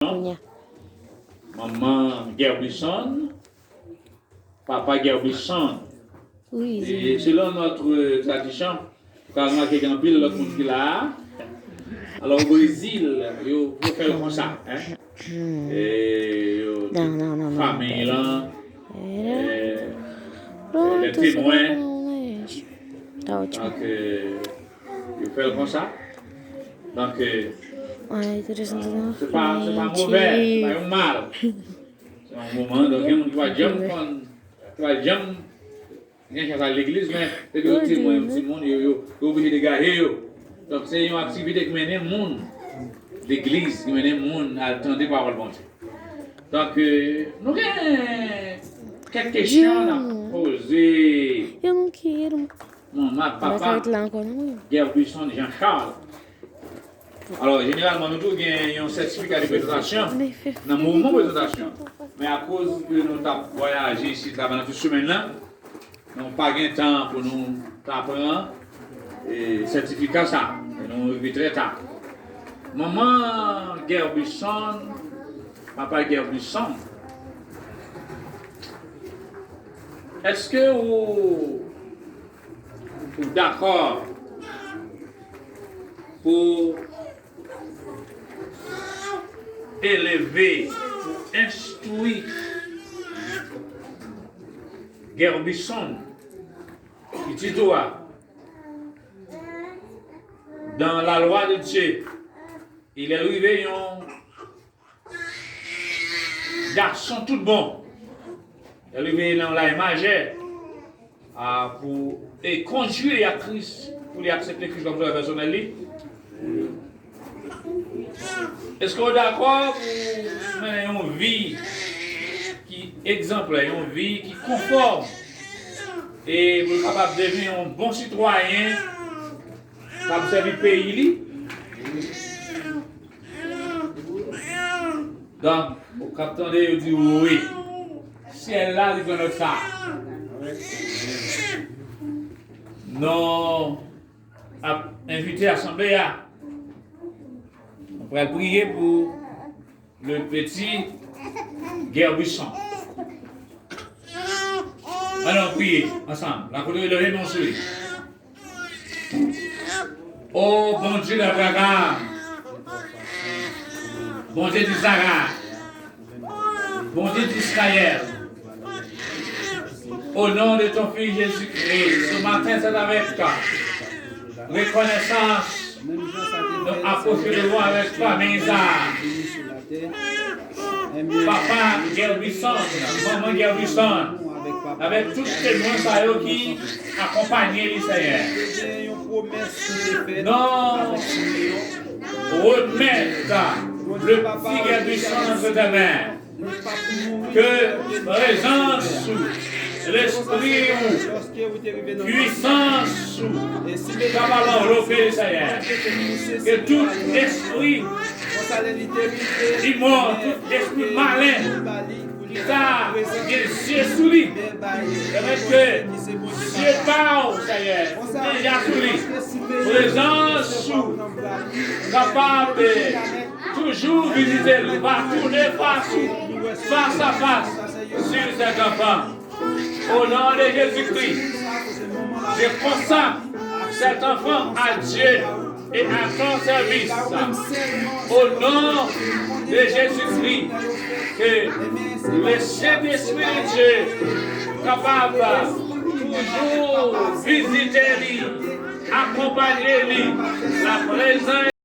Maman Gerbison, papa Gerbison. Oui. Et selon notre tradition, quand on a quelqu'un pile l'autre monde qui l'a. Alors au Brésil, il faut faire comme ça. Hein? Et Non. famille là, les témoins. Donc, il fait comme ça. Donc, c'est pas mauvais, c'est pas un mal. C'est un moment, donc on va jamais à l'église, mais c'est que le témoin, le petit monde, il est obligé de garder. Donc, c'est une activité qui mène le monde, l'église, qui mène le monde à attendre la parole de Dieu. Donc, nous avons quelques questions à poser. Eu não quero. Maman, Vai papa, sair lá agora, não. Gerbison, Jean-Charles. Alors, généralement, nous avons un certificat de présentation dans le mouvement de présentation. Mais à cause que nous avons voyagé ici dans cette semaine-là, nous n'avons pas de temps pour nous apprendre et certificat ça. Et nous arrivons très tard. Maman Gerbison, papa Gerbison, est-ce que vous êtes d'accord pour élever, instruire Gerbison, petit doigt, dans la loi de Dieu? Il est arrivé un garçon tout bon. Il est arrivé dans la majeur pour conduire à Christ, pour lui accepter Christ comme sauveur personnel. Est-ce qu'on est d'accord pour mener une vie qui est exemplaire, une vie qui est conforme et pour être capable de devenir un bon citoyen, capable de servir le pays? Donc, au capitaine, il dit oui. Si elle là, il connaît ça. Non, à inviter l'Assemblée à. On va prier pour le petit Gerbison. Allons prier ensemble. La couleur de l'énoncé. Oh bon Dieu d'Abraham, bon Dieu d'Isaac, bon Dieu d'Israël, au nom de ton Fils Jésus-Christ, ce matin c'est avec toi. Reconnaissance, nous approchons de vous avec famille. Papa Gerbison, maman Gerbison, avec tous les témoins qui accompagnent les Seigneur. Non, remettre le petit Gerbison dans tes mains. Que présence, l'esprit, puissance, que tout esprit immonde, tout esprit malin, qui t'a yeux sous lui, que Dieu parle, Seigneur, déjà sous lui, présence, capable de toujours visiter, va tourner face à face sur cet enfant. Au nom de Jésus-Christ, je consacre cet enfant à Dieu et à ton service. Au nom de Jésus-Christ, que le Saint-Esprit de Dieu capable toujours visiter lui, accompagner lui, la présence